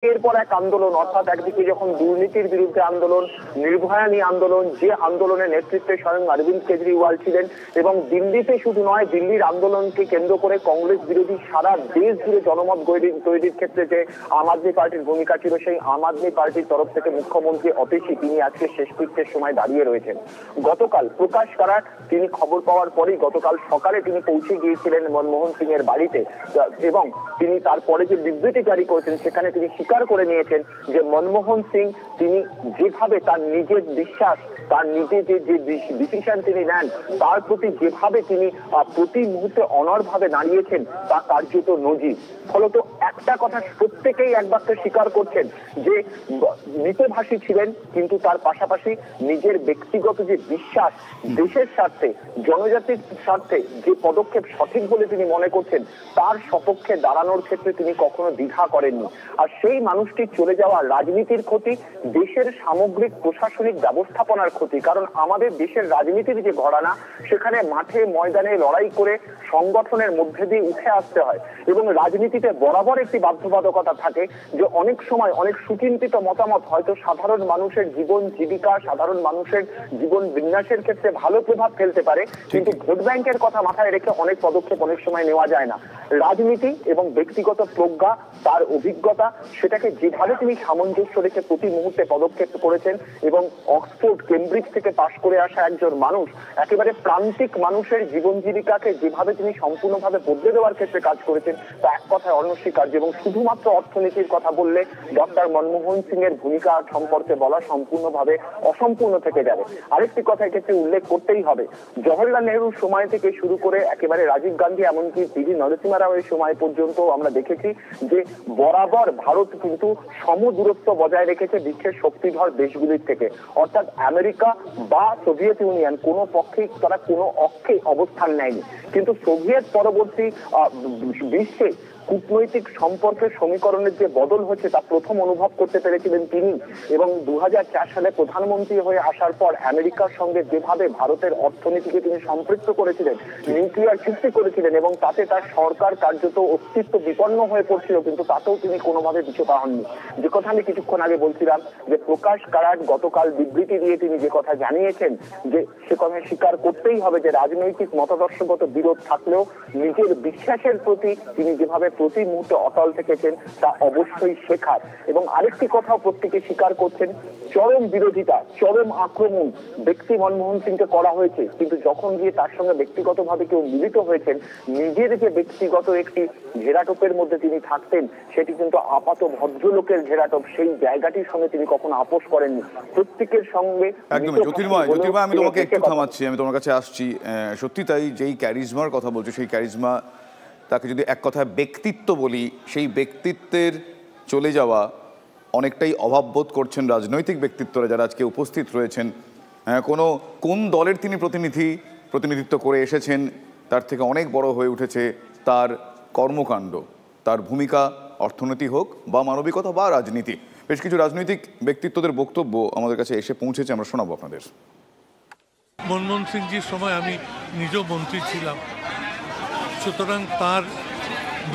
এরপর এক আন্দোলন, অর্থাৎ একদিকে যখন দুর্নীতির বিরুদ্ধে আন্দোলন, নির্ভয়া নিয়ে আন্দোলন, যে আন্দোলনের নেতৃত্বে স্বয়ং অরবিন্দ কেজরিওয়াল ছিলেন, এবং দিল্লিতে শুধু নয়, দিল্লির আন্দোলনকে কেন্দ্র করে কংগ্রেস বিরোধী সারা দেশ জুড়ে জনমত তৈরির ক্ষেত্রে যে আম আদমি পার্টির ভূমিকা ছিল, সেই আম আদমি পার্টির তরফ থেকে মুখ্যমন্ত্রী অতিশী তিনি আজকে শেষকৃত্যের সময় দাঁড়িয়ে রয়েছেন। গতকাল প্রকাশ কারাট তিনি খবর পাওয়ার পরেই গতকাল সকালে তিনি পৌঁছে গিয়েছিলেন মনমোহন সিং এর বাড়িতে, এবং তিনি তারপরে যে বিবৃতি জারি করেছেন সেখানে তিনি স্বীকার করে নিয়েছেন যে মনমোহন সিং তিনি যেভাবে তার নিজের বিশ্বাস, তার নিজের যে ডিসিশন তিনি নেন, তার প্রতি যেভাবে তিনি প্রতি মুহূর্তে অনড়ভাবে দাঁড়িয়েছেন তা কার্যত নজির। ফলত একটা কথা প্রত্যেকেই এক বাক্যে স্বীকার করছেন যে মিতভাষী ছিলেন, কিন্তু তার পাশাপাশি নিজের ব্যক্তিগত যে বিশ্বাস, দেশের স্বার্থে, জনজাতির স্বার্থে যে পদক্ষেপ সঠিক বলে তিনি মনে করছেন, তার সপক্ষে দাঁড়ানোর ক্ষেত্রে তিনি কখনো দ্বিধা করেননি। আর সেই মানুষটি চলে যাওয়া রাজনীতির ক্ষতি, দেশের সামগ্রিক প্রশাসনিক ব্যবস্থাপনার ক্ষতি। কারণ আমাদের দেশের রাজনীতির যে ঘরানা, সেখানে মাঠে ময়দানে লড়াই করে সংগঠনের মধ্যে দিয়ে উঠে আসতে হয়, এবং রাজনীতিতে বরাবর একটি বাধ্যবাধকতা থাকে যে অনেক সময় অনেক সুচিন্তিত মতামত হয়তো সাধারণ মানুষের জীবন জীবিকা, সাধারণ মানুষের জীবন বিন্যাসের ক্ষেত্রে ভালো প্রভাব ফেলতে পারে, কিন্তু ভোট ব্যাংকের কথা মাথায় রেখে অনেক পদক্ষেপ অনেক সময় নেওয়া যায় না। রাজনীতি এবং ব্যক্তিগত প্রজ্ঞা, তার অভিজ্ঞতা, সেটাকে যেভাবে তিনি সামঞ্জস্য রেখে প্রতি মুহূর্তে পদক্ষেপ করেছেন, এবং অক্সফোর্ড কেমব্রিজ থেকে পাশ করে আসা একজন মানুষ, একেবারে প্রান্তিক মানুষের জীবন জীবিকাকে যেভাবে তিনি সম্পূর্ণভাবে বদলে দেওয়ার ক্ষেত্রে কাজ করেছেন, তা এক কথায় অনস্বীকার্য। এবং শুধুমাত্র অর্থনীতির কথা বললে ডক্টর মনমোহন সিং এর ভূমিকা সম্পর্কে বলা সম্পূর্ণভাবে অসম্পূর্ণ থেকে যাবে। আরেকটি কথা এক্ষেত্রে উল্লেখ করতেই হবে, জওহরলাল নেহরুর সময় থেকে শুরু করে একেবারে রাজীব গান্ধী, এমনকি পিভি নরসিংহ রাওয়ের সময় পর্যন্ত আমরা দেখেছি যে বরাবর ভারত কিন্তু সমদূরত্ব বজায় রেখেছে বিশ্বের শক্তিধর দেশগুলির থেকে, অর্থাৎ আমেরিকা বা সোভিয়েত ইউনিয়ন কোনো পক্ষেই তারা কোনো অক্ষে অবস্থান নেয়নি। কিন্তু সোভিয়েত পরবর্তী বিশ্বে কূটনৈতিক সম্পর্কের সমীকরণের যে বদল হচ্ছে তা প্রথম অনুভব করতে পেরেছিলেন তিনি, এবং 2004 সালে প্রধানমন্ত্রী হয়ে আসার পর আমেরিকার সঙ্গে যেভাবে ভারতের অর্থনীতিকে তিনি সম্পৃক্ত করেছিলেন, নিউক্লিয়ার চুক্তি করেছিলেন, এবং তাতে তার সরকার কার্যত অস্তিত্ব বিপন্ন হয়ে পড়ছিল, কিন্তু তাতেও তিনি কোনোভাবে পিছু হননি। যে কথা আমি কিছুক্ষণ আগে বলছিলাম যে প্রকাশ কারাট গতকাল বিবৃতি দিয়ে তিনি যে কথা জানিয়েছেন, যে সে কথা স্বীকার করতেই হবে যে রাজনৈতিক মতাদর্শগত বিরোধ থাকলেও নিজের বিশ্বাসের প্রতি তিনি যেভাবে প্রতি মুহূর্তে অটল থেকেছেন তা অবশ্যই শেখার। এবং আরেকটি কথাও প্রত্যেকে স্বীকার করছেন, চরম বিরোধিতা, চরম আক্রমণ ব্যক্তি মনমোহন সিংকে করা হয়েছে, কিন্তু যখন গিয়ে তার সঙ্গে ব্যক্তিগতভাবে কেউ মিলিত হয়েছেন, নিজের যে ব্যক্তিগত একটি ঘেরাটোপের মধ্যে তিনি থাকতেন, সেটি কিন্তু আপাত ভদ্রলোকের ঘেরাটোপ, সেই জায়গাটির সঙ্গে তিনি কখনো আপোষ করেননি। প্রত্যেকের সঙ্গে একদম জ্যোতির্ময়, আমি তোমাকে একটু থামাচ্ছি, আমি তোমার কাছে আসছি। সত্যি তাই, যেই ক্যারিজমার কথা বলছো, সেই ক্যারিজমা, তাকে যদি এক কথায় ব্যক্তিত্ব বলি, সেই ব্যক্তিত্বের চলে যাওয়া অনেকটাই অভাববোধ করছেন রাজনৈতিক ব্যক্তিত্বরা যারা আজকে উপস্থিত রয়েছেন। কোন দলের তিনি প্রতিনিধিত্ব করে এসেছেন তার থেকে অনেক বড় হয়ে উঠেছে তার কর্মকাণ্ড, তার ভূমিকা, অর্থনীতি হোক বা মানবিকতা বা রাজনীতি। বেশ কিছু রাজনৈতিক ব্যক্তিত্বদের বক্তব্য আমাদের কাছে এসে পৌঁছেছে, আমরা শোনাবো আপনাদের। মনমোহন সিংজির সময় আমি নিজেও মন্ত্রী ছিলাম, সুতরাং তার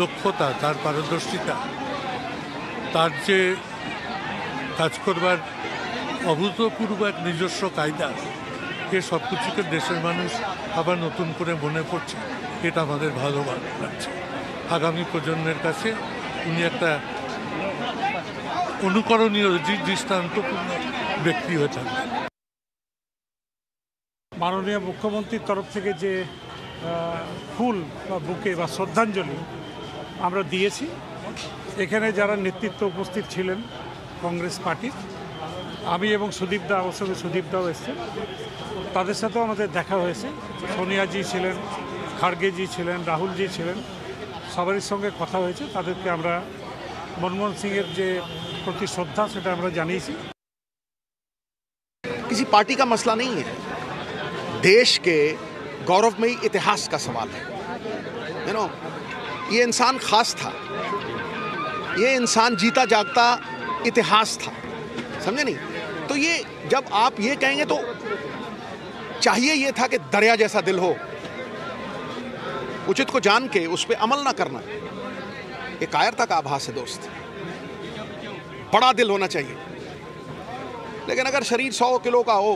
দক্ষতা, তার পারদর্শিতা, তার যে কাজ করবার অভূতপূর্ব এক নিজস্ব কায়দা, এ সব কিছুকে দেশের মানুষ আবার নতুন করে মনে পড়ছে, এটা আমাদের ভালো লাগছে। আগামী প্রজন্মের কাছে উনি একটা অনুকরণীয় দৃষ্টান্তপূর্ণ ব্যক্তি হয়ে থাকবেন। মাননীয় মুখ্যমন্ত্রীর তরফ থেকে যে ফুল বা বুকে বা শ্রদ্ধাঞ্জলি আমরা দিয়েছি, এখানে যারা নেতৃত্ব উপস্থিত ছিলেন কংগ্রেস পার্টির, আমি এবং সুদীপদা, আমার সঙ্গে সুদীপদাও এসছেন, তাদের সাথেও আমাদের দেখা হয়েছে। সোনিয়াজি ছিলেন, খাড়গেজি ছিলেন, রাহুলজি ছিলেন, সবারই সঙ্গে কথা হয়েছে। তাদেরকে আমরা মনমোহন সিংয়ের যে প্রতি শ্রদ্ধা সেটা আমরা জানিয়েছি। किसी पार्टी का मसला नहीं है, देश के गौरवमयी इतिहास का सवाल है। ये इंसान खास था, ये इंसान जीता जागता इतिहास था, समझे नहीं? तो ये जब आप ये कहेंगे तो चाहिए ये था कि दरिया जैसा दिल हो, उचित को जान के उस पर अमल ना करना, ये कायरता का आभास है दोस्त। बड़ा दिल होना चाहिए। लेकिन अगर शरीर 100 किलो का हो